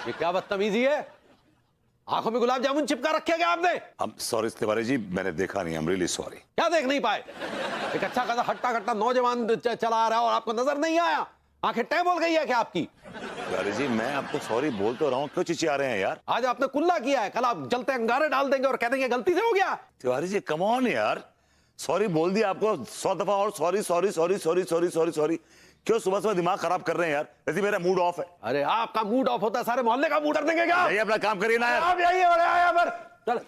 ये क्या बदतमीजी है? आंखों में गुलाब जामुन चिपका रखे क्या आपने? सॉरी तिवारी जी, मैंने देखा नहीं। I am really sorry. क्या देख नहीं पाए? एक अच्छा खासा हट्टा कट्टा नौजवान चला आ रहा है और आपको नजर नहीं आया? आंखें टैब बोल गई है क्या आपकी? तिवारी जी, मैं आपको सॉरी बोल तो रहा हूँ, क्यों चिचिया रहे हैं यार? आज आपने कुल्ला किया है, कल आप जलते अंगारे डाल देंगे और कह देंगे गलती से हो गया। तिवारी जी कम ऑन यार, सॉरी बोल दिया आपको 100 दफा और sorry sorry sorry sorry sorry sorry sorry. क्यों सुबह सुबह दिमाग खराब कर रहे हैं यार? वैसे मेरा मूड ऑफ है। अरे आपका मूड ऑफ होता है, सारे मोहल्ले का मूड कर देंगे क्या? ये अपना काम करिए ना यार। आप यही चल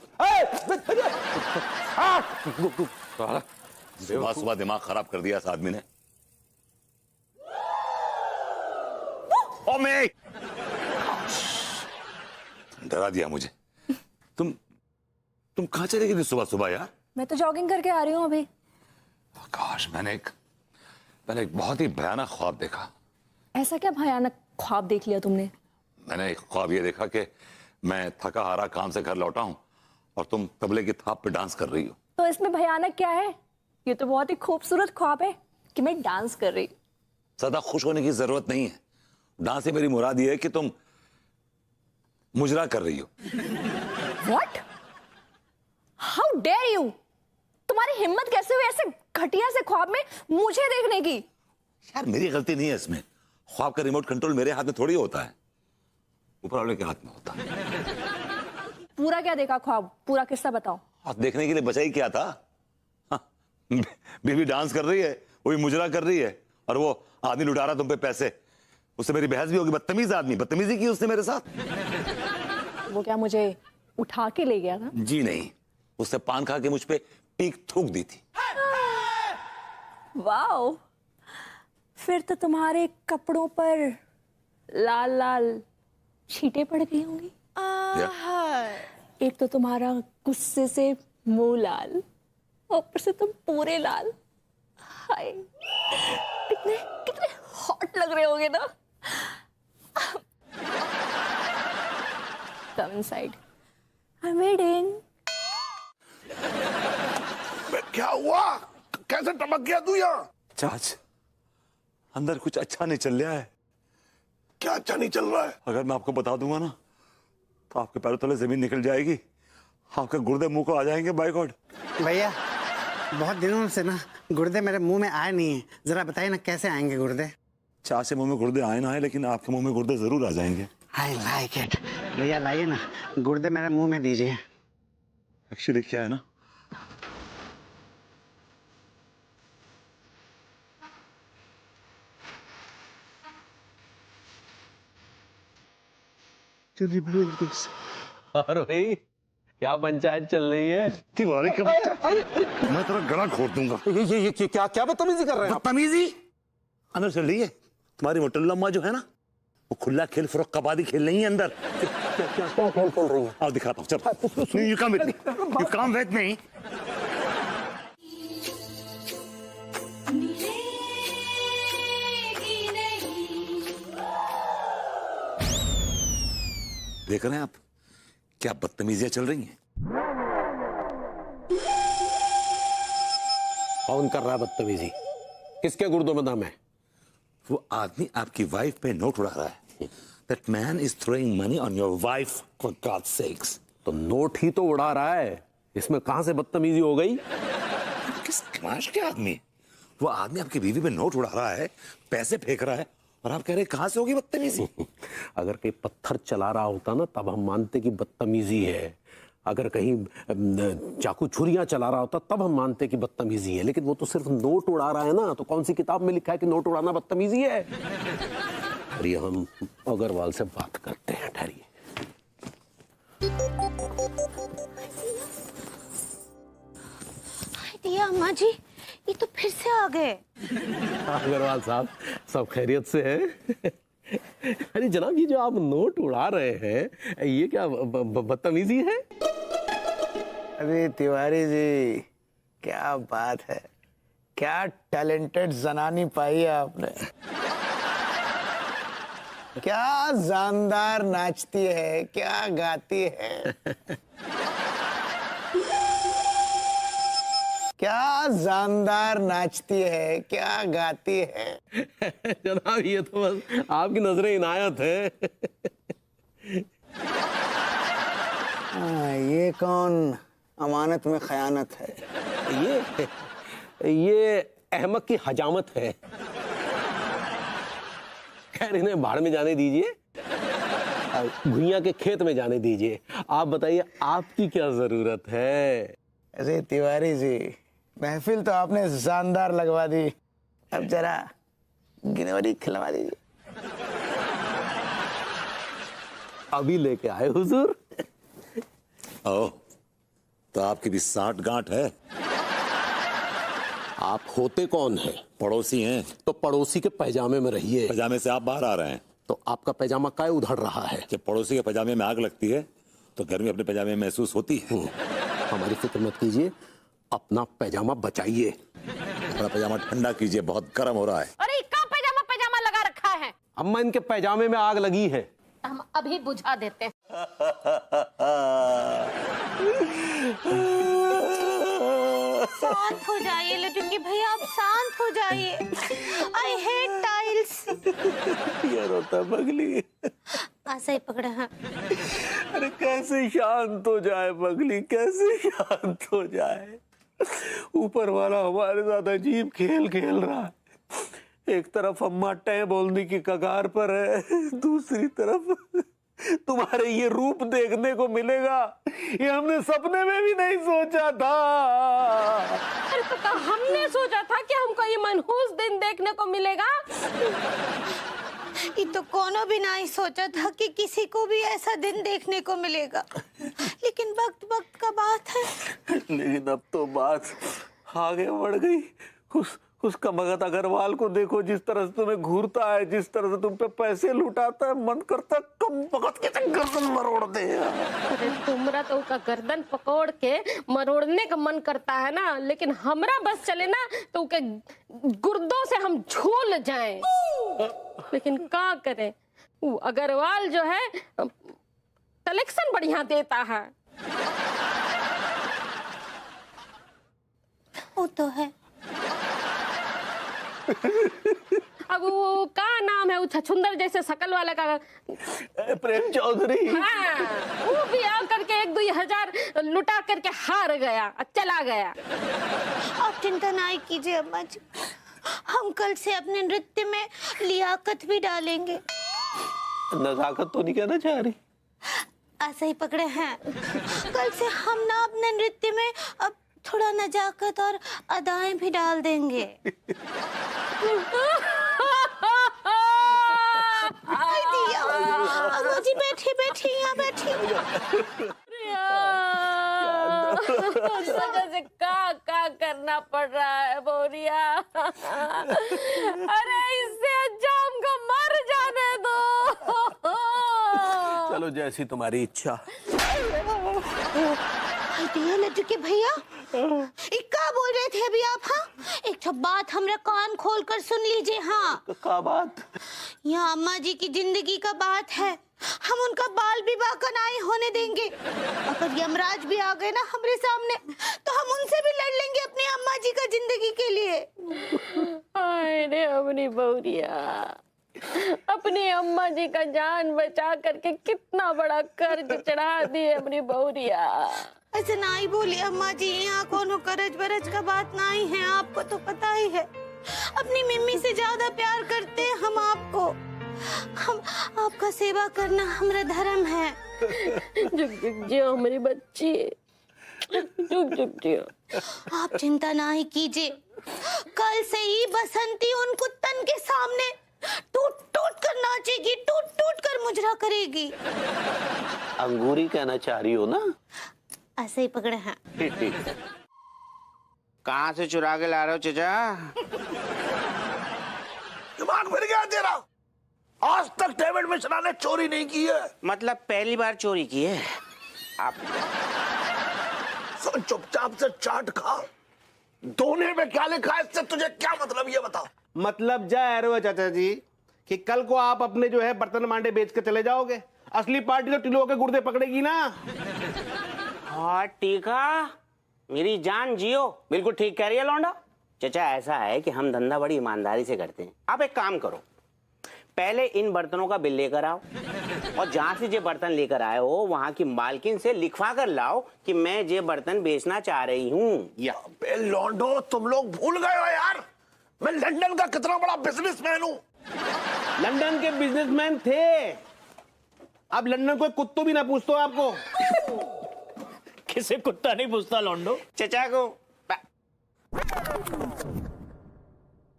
सुबह सुबह दिमाग खराब कर दिया इस आदमी ने। ओ मैं डरा दिया मुझे। तुम कहां चले गई थी सुबह सुबह यार? मैं तो जॉगिंग करके आ रही हूँ अभी। काश, मैंने एक बहुत ही भयानक ख्वाब देखा। ऐसा क्या भयानक ख्वाब देख लिया तुमने? मैंने एक ख्वाब ये देखा कि मैं थका हारा काम से घर लौटा हूं और तुम तबले की थाप पे डांस कर रही हो। तो इसमें भयानक क्या है? ये तो बहुत ही खूबसूरत ख्वाब है कि मैं डांस कर रही हूँ। ज्यादा खुश होने की जरूरत नहीं है। डांस से मेरी मुराद ये है कि तुम मुजरा कर रही हो। What? How dare you? तुम्हारी हिम्मत कैसे हुई ऐसे घटिया से ख्वाब में मुझे देखने की? यार मेरी गलती नहीं है इसमें। ख्वाब का रिमोट कंट्रोल मेरे हाथ में थोड़ी होता है, ऊपर वाले के हाथ में होता है। पूरा क्या देखा ख्वाब? पूरा किस्सा बताओ। और देखने के लिए बचा ही क्या था? हाँ, बेबी डांस कर रही है, वो भी मुजरा कर रही है और वो आदमी लुटा रहा तुम पे पैसे। उससे मेरी बहस भी होगी। बदतमीज आदमी, बदतमीजी की उसने मेरे साथ। वो क्या मुझे उठा के ले गया था? जी नहीं, उससे पान खा के मुझ पे पीक थूक दी थी। वाओ, फिर तो तुम्हारे कपड़ों पर लाल लाल छींटे पड़ गई होंगी। एक तो तुम्हारा गुस्से से मुंह लाल, ऊपर से तुम पूरे लाल। हाय, कितने कितने हॉट लग रहे होगे ना। Come inside. I'm waiting. क्या हुआ? कैसे टपक गया तू यहाँ? चाच, अंदर कुछ अच्छा नहीं चल रहा है। क्या अच्छा नहीं चल रहा है? अगर मैं आपको बता दूंगा ना तो आपके पैरों तले जमीन निकल जाएगी, आपके गुर्दे मुंह को आ जाएंगे। By god. भैया, बहुत दिनों से ना गुर्दे मेरे मुंह में आए नहीं है, जरा बताइए ना कैसे आएंगे गुर्दे? चाच से मुंह में गुर्दे आए ना आए, लेकिन आपके मुंह में गुर्दे जरूर आ जाएंगे। I like it. भैया लाइए ना, गुर्दे मेरे मुंह में दीजिए। एक्चुअली क्या है ना, और भाई क्या पंचायत चल रही है? तिवारी का मैं तेरा गला घोट दूंगा। ये क्या क्या बदतमीजी कर रहे हैं? बदतमीजी अंदर चल रही है। तुम्हारी मोटल्ला अम्मा जो है ना, वो खुला खेल फरोख कबादी खेल रही है अंदर। क्या खेल खेल रही है? आओ दिखाता हूँ। चल, you come with me, you come with me. देख रहे हैं आप क्या बदतमीजियां चल रही हैं? कौन कर रहा है बदतमीजी? किसके गुर्दों में दम है? वो आदमी आपकी वाइफ पे नोट उड़ा रहा है। That man is throwing money on your wife, for God's sakes. तो नोट ही तो उड़ा रहा है, इसमें कहां से बदतमीजी हो गई? किस कमाश के आदमी? वो आदमी आपकी बीवी पे नोट उड़ा रहा है, पैसे फेंक रहा है, और आप कह रहे हैं कहां से होगी बदतमीजी? अगर कहीं पत्थर चला रहा होता ना तब हम मानते कि बदतमीजी है। अगर कहीं चाकू छुरियां चला रहा होता तब हम मानते कि बदतमीजी है। लेकिन वो तो सिर्फ नोट उड़ा रहा है ना, तो कौन सी किताब में लिखा है कि नोट उड़ाना बदतमीजी है? ठहरिए, हम अग्रवाल से बात करते हैं। ठहरिए। दिया अम्मा जी, ये तो फिर से आ गए। अग्रवाल साहब, सब खैरियत से है? अरे जनाब, ये जो आप नोट उड़ा रहे हैं ये क्या बदतमीजी है? अरे तिवारी जी, क्या बात है, क्या टैलेंटेड जनानी पाई है आपने। क्या जानदार नाचती है, क्या गाती है। क्या जानदार नाचती है, क्या गाती है। जनाब, ये तो बस आपकी नजरें इनायत है। ये कौन अमानत में खयानत है? ये अहमक की हजामत है। खैर इन्हें भाड़ में जाने दीजिए, भुइयां के खेत में जाने दीजिए। आप बताइए आपकी क्या जरूरत है? अरे तिवारी जी, महफिल तो आपने शानदार लगवा दी, अब जरा गिनवरी खिलवा दीजिए। अभी लेके आए हुजूर। ओ, तो आपकी भी 60 गांठ है। आप होते कौन हैं? पड़ोसी हैं। तो पड़ोसी के पैजामे में रहिए। पजामे से आप बाहर आ रहे हैं। तो आपका पैजामा काय उधड़ रहा है? जब पड़ोसी के पजामे में आग लगती है तो गर्मी अपने पजामे में महसूस होती है। हमारी फिक्र मत कीजिए, अपना पैजामा बचाइए। अपना पजामा ठंडा कीजिए, बहुत गर्म हो रहा है। अरे कहाँ पैजामा पैजामा लगा रखा है? अम्मा इनके पैजामे में आग लगी है। हम अभी बुझा देते हैं। शांत हो जाइए लटुकी भैया, आप शांत हो जाइए। I hate tiles. ये रोता पगली। ऐसा ही पकड़ा है। अरे कैसे शांत हो जाए पगली, कैसे शांत हो जाए? ऊपर वाला हमारे साथ अजीब खेल खेल रहा है। एक तरफ अम्मा टै बोलने की कगार पर है, दूसरी तरफ तुम्हारे ये रूप देखने को मिलेगा, ये हमने सपने में भी नहीं सोचा था। अरे तो हमने सोचा था कि हमको ये मनहूस दिन देखने को मिलेगा। ये तो कोनो भी नहीं सोचा था कि किसी को भी ऐसा दिन देखने को मिलेगा, लेकिन वक्त वक्त का बात है। लेकिन अब तो बात आगे बढ़ गई। उसका मगध अग्रवाल को देखो, जिस तरह से तुम्हें घूरता है, जिस तरह से तुम पे पैसे लुटाता है, मन करता है कम भगत के गर्दन मरोड़ दे। अरे तुमरा तो उसका गर्दन पकड़ के मरोड़ने का मन करता है ना, लेकिन हमरा बस चले ना तो उसके गुर्दों से हम झूल जाएं। लेकिन क्या करें, वो अग्रवाल जो है कलेक्शन बढ़िया देता है। वो तो है। अब वो का नाम है, वो छछुंदर जैसे शकल वाला का? प्रेम चौधरी। हाँ, वो भी आकर के 1-2 हजार लुटा करके हार गया, चला गया। आप चिंता नहीं कीजिए अम्मा जी, हम कल से अपने नृत्य में लियाकत भी डालेंगे। नजाकत तो नहीं कहना चाह रही? ऐसा ही पकड़े हैं। कल से हम ना अपने नृत्य में अब थोड़ा नजाकत और अदाएं भी डाल देंगे। अम्मा जी बैठी बैठी यहाँ बैठी। जैसे का करना पड़ रहा है बोरिया। अरे इससे अच्छा हमको मर जाने दो। चलो जैसी तुम्हारी इच्छा। लटके भैया, क्या बोल रहे थे अभी आप? हाँ, एक तो बात हमरा कान खोल कर सुन लीजिए। हाँ, क्या बात? यहाँ अम्मा जी की जिंदगी का बात है, हम उनका बाल विवाह का नहीं होने देंगे। अगर यमराज भी आ गए ना हमारे सामने, तो हम उनसे भी लड़ लेंगे अपनी अम्मा जी का जिंदगी के लिए। अरे अपनी बहुरिया, अपनी अम्मा जी का जान बचा करके कितना बड़ा कर्ज चढ़ा दिए अपनी बहुरिया। ऐसे नहीं बोली अम्मा जी, यहाँ कोनो करज बरज का बात नहीं है, आपको तो पता ही है। अपनी मम्मी से ज्यादा प्यार करते हैं हम आपको। हम आपका सेवा करना हमारा धर्म है। जुग जुग जियो हमारी बच्ची, जुग जुग जियो। आप चिंता नहीं कीजिए, कल से ही बसंती उन कुत्तन के सामने टूट टूट कर नाचेगी, टूट टूट कर मुजरा करेगी। अंगूरी कहना चाह रही हो ना? ऐसे ही पकड़े हैं। कहाँ से चुरा के ला रहे हो चचा? दिमाग फिर गया तेरा? आज तक डेविड मिश्रा ने चोरी नहीं की है। मतलब पहली बार चोरी की है आप? चुपचाप से चाट खा। दोने में क्या लिखा है इससे तुझे क्या मतलब, ये बता। मतलब जा रहे हो चाचा जी कि कल को आप अपने जो है बर्तन मांडे बेच के चले जाओगे, असली पार्टी तो टिलो के गुर्दे पकड़ेगी ना। हाँ टीका, मेरी जान जियो, बिल्कुल ठीक कह रही है लौंडा। चाचा ऐसा है कि हम धंधा बड़ी ईमानदारी से करते हैं। आप एक काम करो, पहले इन बर्तनों का बिल लेकर आओ, और जहाँ से ये बर्तन लेकर आए हो वहाँ की मालकिन से लिखवा कर लाओ कि मैं ये बर्तन बेचना चाह रही हूँ। बे लौंडो, तुम लोग भूल गए हो यार, मैं लंदन का कितना बड़ा बिजनेसमैन हूँ। लंदन के बिजनेसमैन थे, अब लंदन कोई कुत्तों भी ना पूछतो आपको। किसे कुत्ता नहीं पूछता लौंडो? चचा को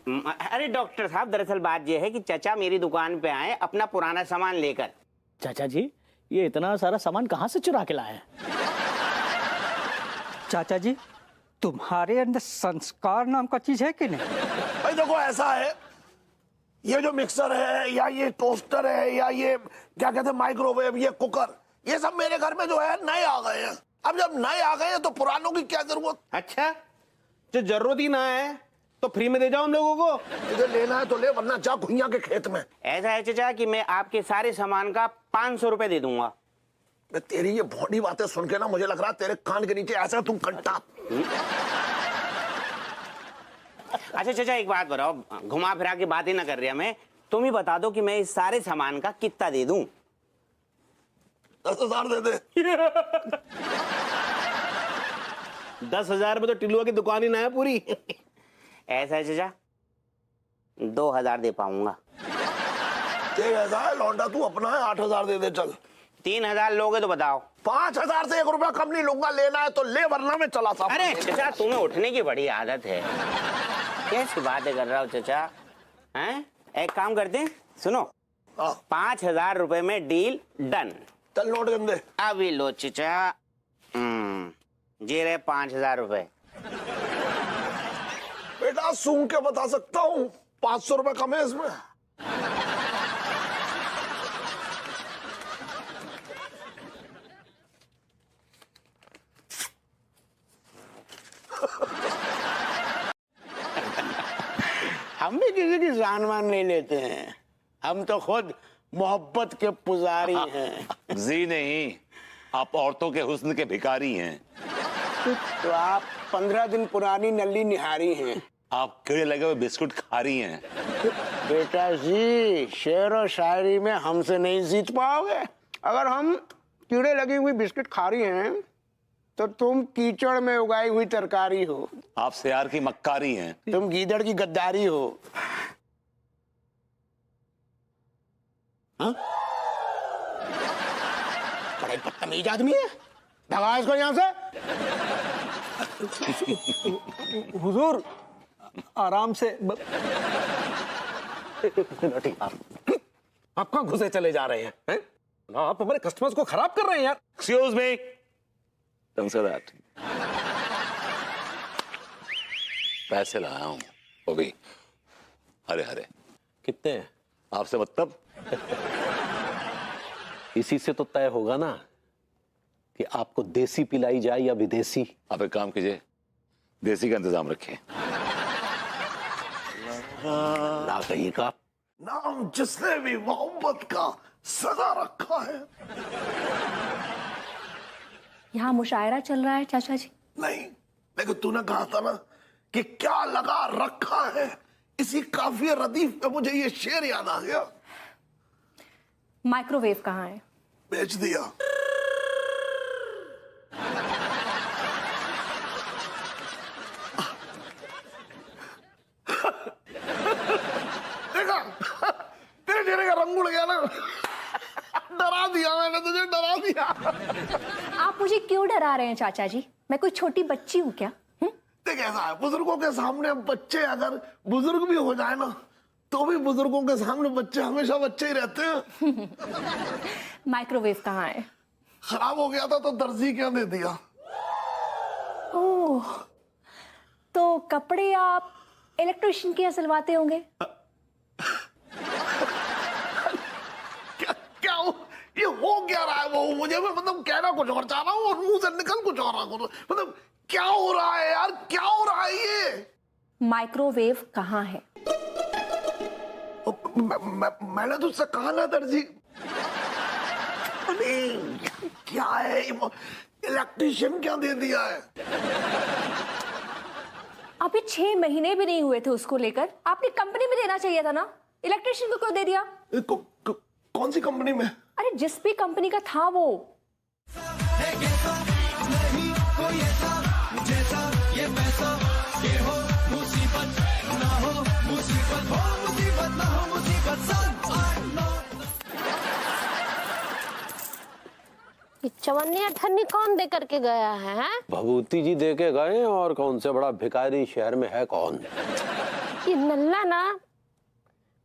अरे डॉक्टर साहब, दरअसल बात यह है कि चचा मेरी दुकान पे आए अपना पुराना सामान लेकर। चाचा जी, ये इतना सारा सामान कहाँ से चुरा के लाए हैं? चाचा जी, तुम्हारे अंदर संस्कार नाम का चीज है कि नहीं? भाई देखो, ऐसा है, ये जो मिक्सर है या ये टोस्टर है या ये क्या कहते हैं माइक्रोवेव, ये कुकर, ये सब मेरे घर में जो है नए आ गए हैं। अब जब नए आ गए हैं तो पुरानों की क्या जरूरत। अच्छा, जो जरूरत ही ना है तो फ्री में दे जाओ हम लोगों को। तुझे लेना है तो ले, वरना जा घुइयां के खेत में। ऐसा है चचा कि मैं आपके सारे सामान का 500 रुपए दे दूंगा। तेरी ये बॉडी बातें सुन के ना मुझे लग रहा है तेरे कान के नीचे ऐसा तुम कंटा। अच्छा चचा, एक बात बताओ, घुमा फिरा के बातें ना कर रही मैं, तुम ही बता दो कि मैं इस सारे सामान का कितना दे दूं? 10,000 दे दे। 10,000 में तो टिलुआ की दुकान ही ना है पूरी। ऐसा है चचा, 2,000 दे पाऊंगा। देख ऐसा है लौंडा, तू अपना है, 8,000 दे दे चल। 3,000 लोगे तो बताओ। 5,000 से 1 रुपया कम नहीं लूंगा, लेना है तो ले, वरना मैं चला सा। अरे चचा, तुम्हें उठने की बड़ी आदत है, कैसी बातें कर रहा हो चचा? हैं, एक काम करते हैं, सुनो, 5,000 रुपए में डील डन। चल नोट गंदे। अभी लो चचा, ये रहे 5,000 रुपए। बेटा सूंघ के बता सकता हूँ, 500 रुपए कम है इसमें। हम भी किसी की जान मान नहीं लेते हैं, हम तो खुद मोहब्बत के पुजारी हैं। जी नहीं, आप औरतों के हुस्न के भिखारी हैं। तो आप 15 दिन पुरानी नली निहारी हैं। आप कीड़े लगे हुए बिस्कुट खा रही हैं। बेटा जी, शेर और शायरी में हमसे नहीं जीत पाओगे। अगर हम कीड़े लगी हुई बिस्कुट खा रही हैं तो तुम कीचड़ में उगाई हुई तरकारी हो। आप सियार की मक्कारी हैं। तुम गीदड़ की गद्दारी हो। हाँ? बड़ा ही बदतमीज आदमी है, भगा इसको यहाँ से। हुजूर, आराम से आप कहाँ घुसे चले जा रहे हैं? आप हमारे कस्टमर्स को खराब कर रहे हैं यार। Excuse me, don't say that. पैसे लाया हूं, वो भी हरे हरे। कितने हैं? आपसे मतलब? इसी से तो तय होगा ना कि आपको देसी पिलाई जाए या विदेशी। आप एक काम कीजिए, देसी का इंतजाम रखिए। ना कहीं का नाम जिसने भी मोहब्बत का सदा रखा है। यहाँ मुशायरा चल रहा है चाचा जी? नहीं, लेकिन तूने कहा था ना कि क्या लगा रखा है, इसी काफिया रदीफ पे मुझे ये शेर याद आ गया। माइक्रोवेव कहाँ है? बेच दिया। देखा, तेरे चेहरे का रंग उड़ गया ना। डरा दिया मैंने तुझे, डरा दिया। आप मुझे क्यों डरा रहे हैं चाचा जी? मैं कोई छोटी बच्ची हूँ क्या? देख ऐसा है, बुजुर्गों के सामने बच्चे अगर बुजुर्ग भी हो जाए ना तो भी बुजुर्गों के सामने बच्चे हमेशा बच्चे ही रहते हैं। माइक्रोवेव कहाँ है? खराब हो गया था तो दर्जी क्या दे दिया। ओह, तो कपड़े आप इलेक्ट्रिशियन के यहाँ सिलवाते होंगे? क्या ये हो क्या रहा है? वो मुझे भी मतलब कहना कुछ और चाह रहा हूँ और मुंह से निकल कुछ और रहा हूँ। मतलब क्या हो रहा है यार, क्या हो रहा है ये? माइक्रोवेव कहाँ है? मैंने तुझसे कहा ना दर्जी। क्या है इलेक्ट्रिशियन क्या दे दिया है? अभी 6 महीने भी नहीं हुए थे उसको लेकर, आपने कंपनी में देना चाहिए था ना, इलेक्ट्रिशियन को क्यों दे दिया? कौन सी कंपनी में? अरे जिस भी कंपनी का था वो। चवन्नी अठन्नी कौन दे करके गया है, हैं? भभूति जी दे के गए, और कौन से बड़ा भिखारी शहर में है कौन। ये नल्ला ना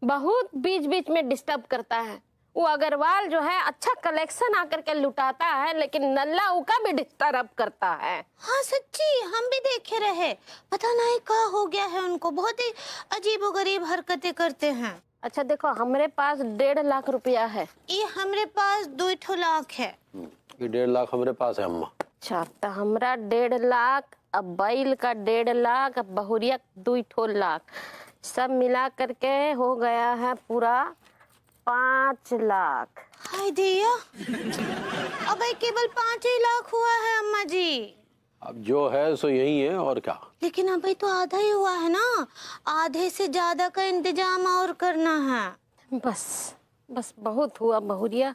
बहुत बीच बीच में डिस्टर्ब करता है। वो अग्रवाल जो है अच्छा कलेक्शन आकर के लुटाता है, लेकिन नल्ला उका भी डिस्टर्ब करता है। हाँ सच्ची, हम भी देखे रहे, पता नहीं क्या हो गया है उनको, बहुत ही अजीबोगरीब हरकतें करते हैं। अच्छा देखो, हमरे पास 1.5 लाख रुपया है। ये हमरे पास 2 लाख है। ये 1.5 लाख हमारे पास है अम्मा। अच्छा, तो हमरा 1.5 लाख, अब बैल का 1.5 लाख, अब बहुरिया 2 लाख, सब मिला करके हो गया है पूरा 5 लाख। हाय दिया, अब केवल 5 ही लाख हुआ है अम्मा जी। अब जो है सो यही है, और क्या। लेकिन अभी तो आधा ही हुआ है ना, आधे से ज्यादा का इंतजाम और करना है। बस बस बहुत हुआ बहुरिया,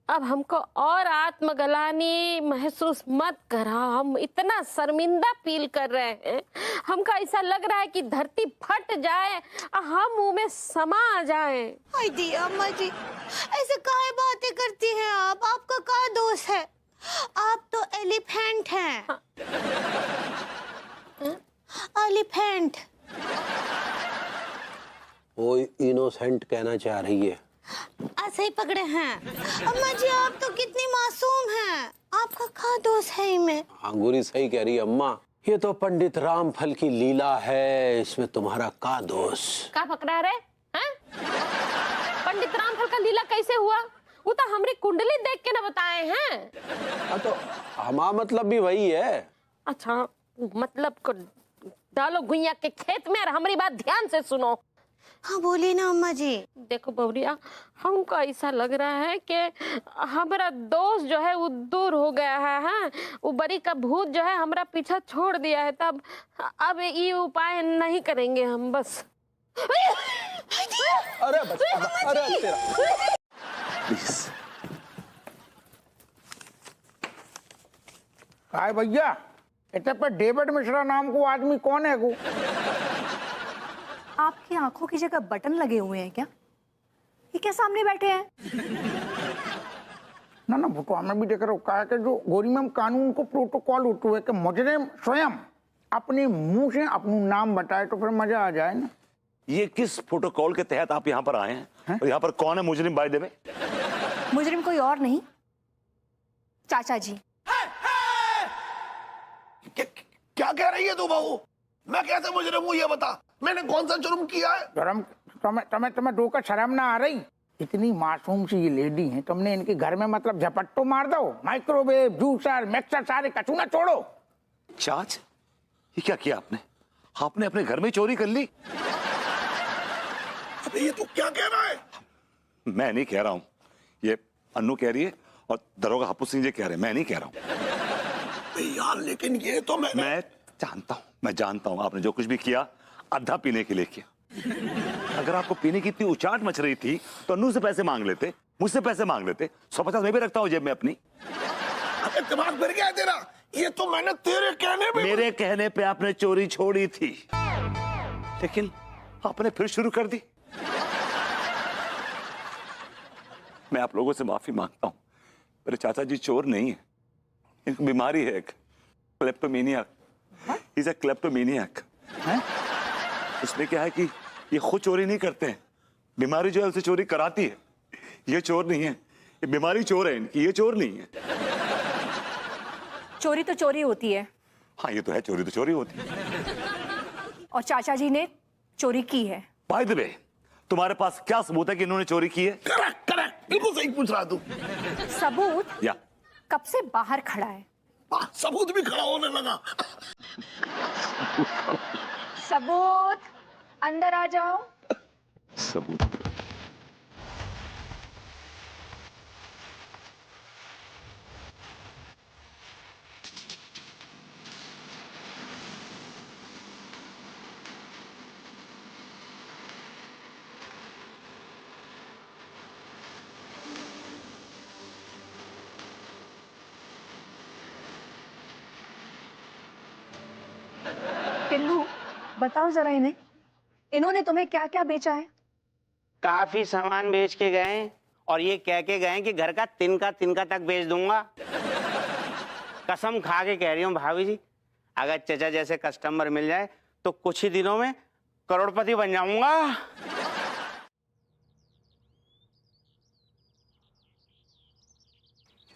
अब हमको और आत्मग्लानि महसूस मत करा। हम इतना शर्मिंदा फील कर रहे हैं, हमको ऐसा लग रहा है कि धरती फट जाए और हम मुंह में समा जाए। हाय दिया अम्मा जी, ऐसे काहे बातें करती हैं आप? आपका क्या दोष है? आप तो एलिफेंट हैं। हाँ। एलिफेंट। वो इनोसेंट कहना चाह रही है। ऐसे ही पकड़े हैं। अम्मा जी आप तो कितनी मासूम हैं, आपका क्या दोष है इनमें? अंगूरी सही कह रही है अम्मा, ये तो पंडित रामफल की लीला है, इसमें तुम्हारा का दोष। का पकड़ा रे, हैं? पंडित रामफल का लीला कैसे हुआ? वो तो हमरी कुंडली देख के ना बताए हैं। तो हमारा मतलब भी वही है। अच्छा, मतलब को डालो गुइया के खेत में, और हमारी बात ध्यान से सुनो। हाँ बोली ना अम्मा जी। देखो बबरिया, हमको ऐसा लग रहा है कि हमारा दोस्त जो है वो दूर हो गया है। हाँ, वो बड़ी का भूत जो है हमारा पीछा छोड़ दिया है, तब अब ये उपाय नहीं करेंगे हम। बस अरे अरे तेरा हाय भैया, इतने पर डेविड मिश्रा नाम को आदमी कौन है? को आपकी आंखों की जगह बटन लगे हुए हैं क्या? ये क्या सामने बैठे हैं? ना वो तो हमें भी देख रहे हो, कहा कि जो गोरी मैम कानून को प्रोटोकॉल होते हुए कि मुजरिम स्वयं अपने मुंह से अपना नाम बताए तो फिर मजा आ जाए ना। ये किस प्रोटोकॉल के तहत आप यहाँ पर आए हैं? और यहाँ पर कौन है मुजरिम बाय द वे? मुजरिम कोई और नहीं, चाचा जी। क्या कह रही है तू बहू? मैं कैसे मुजरिम हूँ ये बता, मैंने कौन सा जुर्म किया है? तुम्हें दो का शर्म ना आ रही? इतनी मासूम सी ये लेडी हैं, तुमने इनके घर में मतलब झपट्टो मार दो, माइक्रोवेव, जूसर, मिक्सर सारे कचूना छोड़ो। चाच, ये क्या किया आपने? आपने अपने घर में चोरी कर ली? अबे ये तू क्या कह रहा है? मैं नहीं कह रहा हूँ, ये अन्नू कह रही है और दरोगा हापुस सिंह जी कह रहे हैं, मैं नहीं कह रहा हूँ। यार लेकिन ये तो मैं जानता हूँ आपने जो कुछ भी किया आधा पीने के लिए किया। अगर आपको पीने की इतनी उचाट मच रही थी तो अन्नू से पैसे मांग लेते, मुझसे पैसे मांग लेते। 150 मैं भी रखता हूँ जेब में अपनी। अबे दिमाग फिर गया तेरा? ये तो मैंने तेरे कहने पे मेरे कहने पे आपने चोरी छोड़ी थी, लेकिन आपने फिर शुरू कर दी। मैं आप लोगों से माफी मांगता हूँ, मेरे चाचा जी चोर नहीं है, इनको बीमारी है, एक क्लेप्टोमेनिया। Is a क्लेप्टोमेनियक। इसमें क्या है कि ये खुद चोरी नहीं करते हैं, बीमारी जो है उसे चोरी कराती है। ये चोर नहीं है, ये बीमारी चोर है इनकी, ये चोर नहीं है। चोरी तो चोरी होती है। हाँ ये तो है, चोरी तो चोरी होती है। और चाचा जी ने चोरी की है। बाय द वे, तुम्हारे पास क्या सबूत है कि इन्होंने चोरी की है? करेक्ट, बिल्कुल सही पूछ रहा तू। सबूत? या कब से बाहर खड़ा है। सबूत भी खड़ा होने लगा। सबूत, अंदर आ जाओ। सबूत? टिल्लू, बताओ जरा इन्हें, इन्होंने तुम्हें क्या क्या बेचा है? काफी सामान बेच के गए और ये कह के गए कि घर का तिनका तक बेच दूंगा। कसम खा के कह रही हूँ भाभी जी, अगर चचा जैसे कस्टमर मिल जाए तो कुछ ही दिनों में करोड़पति बन जाऊंगा।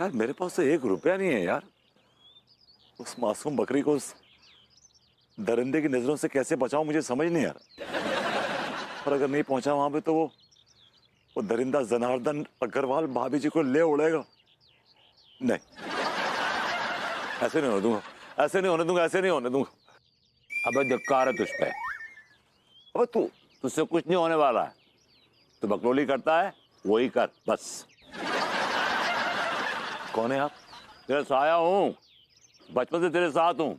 यार मेरे पास तो 1 रुपया नहीं है यार। उस मासूम बकरी को उस दरिंदे की नजरों से कैसे बचाऊं मुझे समझ नहीं आ रहा। और अगर नहीं पहुंचा वहां पे तो वो दरिंदा जनार्दन अग्रवाल भाभी जी को ले उड़ेगा। नहीं, ऐसे नहीं होने दूंगा, ऐसे नहीं होने दूंगा, ऐसे नहीं होने दूंगा। अबे धिक्कार है तुझ पे। अबे तुझसे कुछ नहीं होने वाला है। तू बकलोली करता है वही कर बस। कौन है आप? तेरा साया हूं, बचपन से तेरे साथ हूं।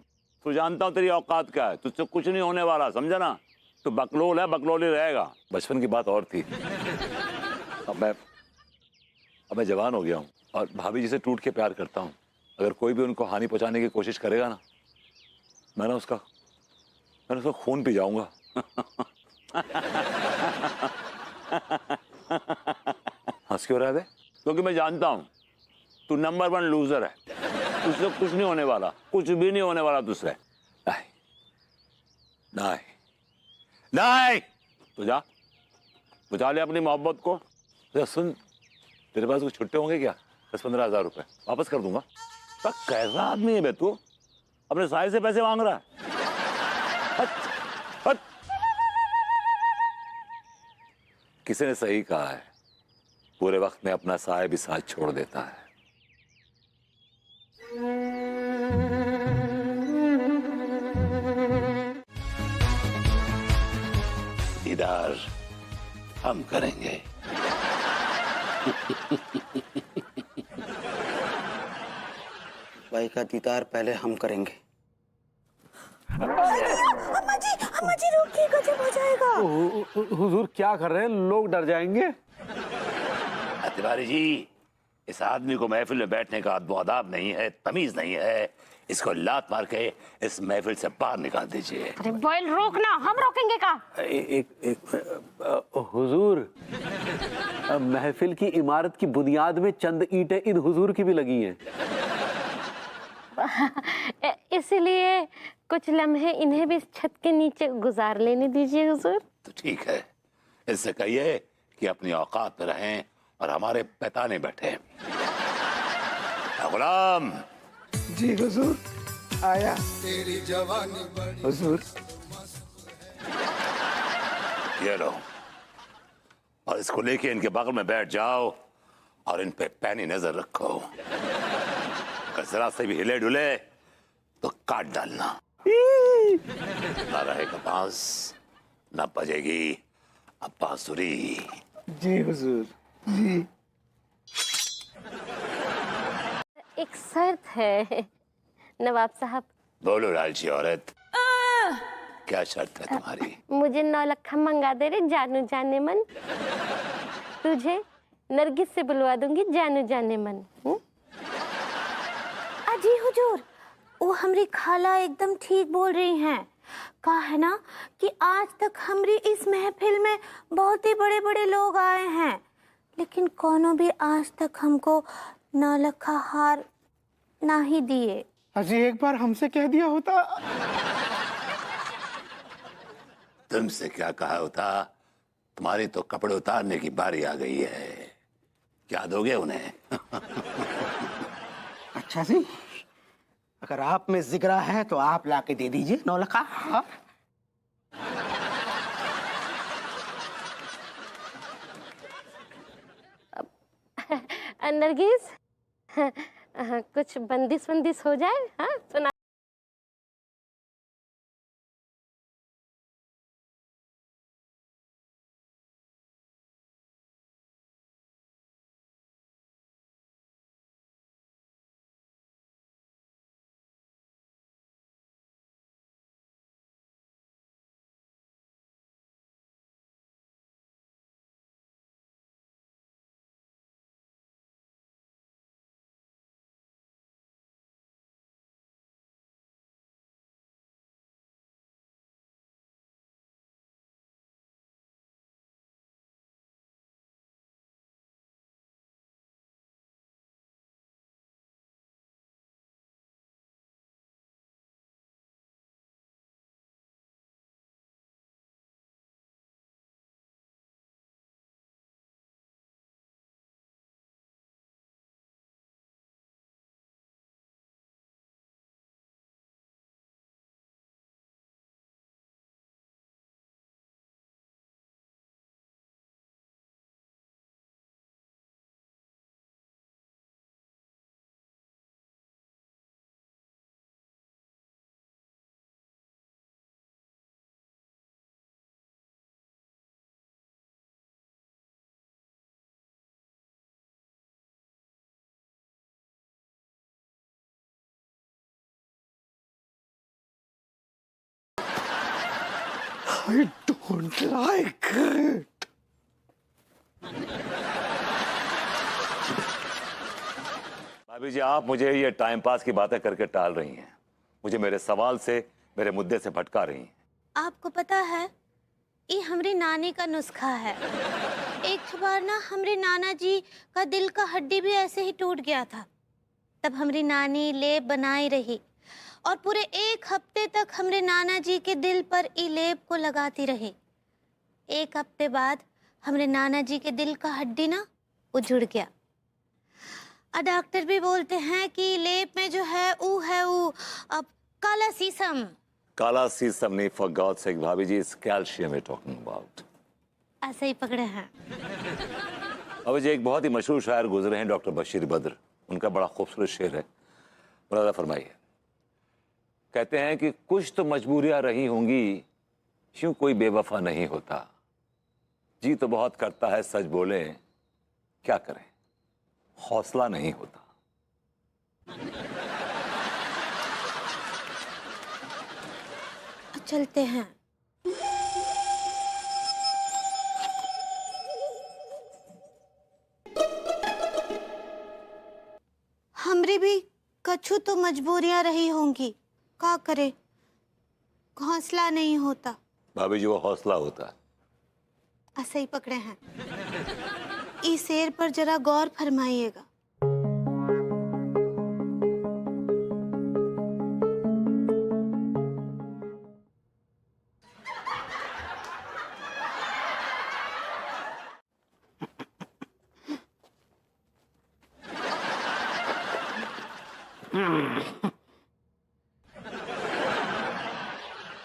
तू जानता हूं तेरी औकात क्या है। तुझसे कुछ नहीं होने वाला, समझा ना? तू बकलोल है, बकलोल ही रहेगा। बचपन की बात और थी। अब मैं जवान हो गया हूं और भाभी जी से टूट के प्यार करता हूं। अगर कोई भी उनको हानि पहुंचाने की कोशिश करेगा ना, मैं उसका खून पी जाऊंगा। हंस क्यों रहा है बे? क्योंकि मैं जानता हूं तू नंबर 1 लूजर है। तुझसे कुछ नहीं होने वाला, कुछ भी नहीं होने वाला तुझसे। नहीं नहीं नहीं, तू जा बुझा ले अपनी मोहब्बत को। सुन, तेरे पास कुछ छुट्टे होंगे क्या? 10-15 हजार रुपए वापस कर दूंगा। तो कैसा आदमी है बे तू? अपने साए से पैसे मांग रहा है? हट, हट। किसी ने सही कहा है, पूरे वक्त में अपना साए भी साथ छोड़ देता है। दीदार हम करेंगे। भाई का दीदार पहले हम करेंगे। अम्मा जी रोकिए, गजब हो जाएगा। हुजूर क्या कर रहे हैं? लोग डर जाएंगे। तिवारी जी, इस आदमी को महफिल में बैठने का अदब नहीं है, तमीज नहीं है। इसको लात मार के इस महफिल से बाहर निकाल दीजिए। अरे बैल रोकना, हम रोकेंगे का? हुजूर, महफिल की इमारत की बुनियाद में चंद ईंटें इन हुजूर की भी लगी हैं। इसलिए कुछ लम्हे इन्हें भी इस छत के नीचे गुजार लेने दीजिए हुजूर। तो ठीक है, इससे कहिए कि अपनी औकात में रहें और हमारे पैताने बैठे। गुलाम जी हुजूर, आया। तेरी जवानी हुजूर। ये लो, और इसको लेके इनके बगल में बैठ जाओ और इन पे पैनी नजर रखो। अगर जरा से भी हिले डुले तो काट डालना। ना रहेगा बांस, ना बजेगी अब बांसुरी। जी हुजूर, जी। एक शर्त है नवाब साहब। बोलो लालची औरत, क्या शर्त है तुम्हारी? मुझे 9 लखा मंगा दे रे जानू जाने मन। तुझे नरगिस से बुलवा दूंगी जानू जाने मन। अजी हुजूर, वो हमारी खाला एकदम ठीक बोल रही हैं। कहा है ना कि आज तक हमारी इस महफिल में बहुत ही बड़े बड़े लोग आए हैं, लेकिन कोनो भी आज तक हमको 9 लखा हार ना ही दिए। अजी एक बार हमसे कह दिया होता। तुमसे क्या कहा होता? तुम्हारी तो कपड़े उतारने की बारी आ गई है। क्या दोगे उन्हें? अच्छा जी, अगर आप में जिगरा है तो आप लाके दे दीजिए 9 लखा। हाँ? नरगिस, कुछ बंदिश हो जाए। हाँ सुना। I don't like it. भाभी जी, आप मुझे ये टाइम पास की बातें करके टाल रही हैं, मुझे मेरे सवाल से, मेरे मुद्दे से भटका रही हैं। आपको पता है ये हमारी नानी का नुस्खा है। एक बार ना हमारे नाना जी का दिल का हड्डी भी ऐसे ही टूट गया था। तब हमारी नानी लेप बनाई रही और पूरे 1 हफ्ते तक हमारे नाना जी के दिल पर ई लेप को लगाती रही। 1 हफ्ते बाद हमारे नाना जी के दिल का हड्डी ना वो जुड़ गया। और डॉक्टर भी बोलते हैं कि लेप में जो है वो अब काला शीशम। काला शीशम नहीं, फॉर गॉड सेक भाभी जी, इस कैल्शियम वी टॉकिंग अबाउट। ऐसे ही पकड़े हैं। भाभी जी, एक बहुत ही मशहूर शायर गुजरे हैं, डॉक्टर बशीर बद्र। उनका बड़ा खूबसूरत शेर है, मुलाजा फरमाइए। कहते हैं कि कुछ तो मजबूरियां रही होंगी, क्यों कोई बेवफा नहीं होता। जी तो बहुत करता है सच बोले, क्या करें हौसला नहीं होता। चलते हैं। हमरी भी कछु तो मजबूरियां रही होंगी, क्या करे हौसला नहीं होता। भाभी जी, वो हौसला होता है। ऐसे ही पकड़े हैं। इस शेर पर जरा गौर फरमाइएगा।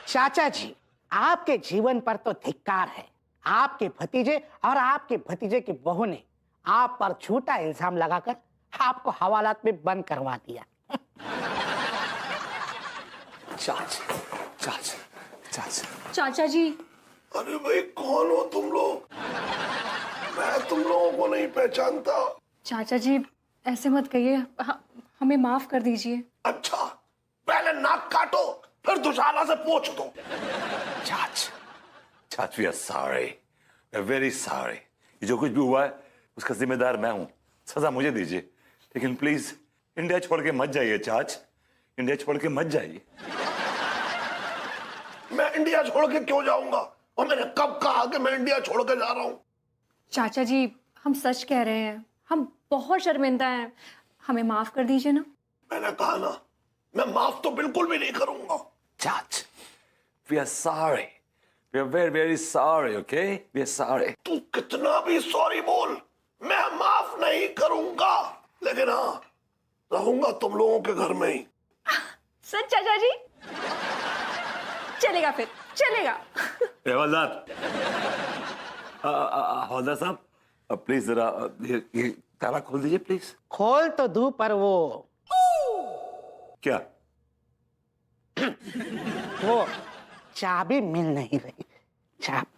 चाचा जी, आपके जीवन पर तो धिक्कार है। आपके भतीजे और आपके भतीजे की बहू ने आप पर झूठा इल्जाम लगाकर आपको हवालात में बंद करवा दिया। चाचा जी। अरे भाई, कौन हो तुम लोग? मैं तुम लोगों को नहीं पहचानता। चाचा जी ऐसे मत कहिए, हमें माफ कर दीजिए। अच्छा, पहले नाक काटो फिर दुशाला से पोंछ दो। चाच, we are sorry, we are very sorry. ये जो कुछ भी हुआ है उसका जिम्मेदार मैं हूं, सजा मुझे दीजिए, लेकिन प्लीज इंडिया छोड़ के मत जाइए चाच, इंडिया छोड़ के मत जाइए। मैं इंडिया छोड़ के क्यों जाऊंगा? और मैंने कब कहा कि मैं इंडिया छोड़ के जा रहा हूं? चाचा जी हम सच कह रहे हैं, हम बहुत शर्मिंदा हैं, हमें माफ कर दीजिए ना। मैंने कहा ना, मैं माफ तो बिल्कुल भी नहीं करूंगा। चाच, we are sorry, we are very very sorry, okay, we are sorry. तू कितना भी सॉरी बोल, मैं माफ नहीं करूंगा, लेकिन हाँ रहूंगा तुम लोगों के घर में ही। सच चाचा जी? चलेगा, फिर चलेगा। हवलदार, हवलदार साहब, प्लीज जरा ये ताला खोल दीजिए प्लीज। खोल तो दूं, पर वो क्या? वो चाबी मिल नहीं रही। चाबी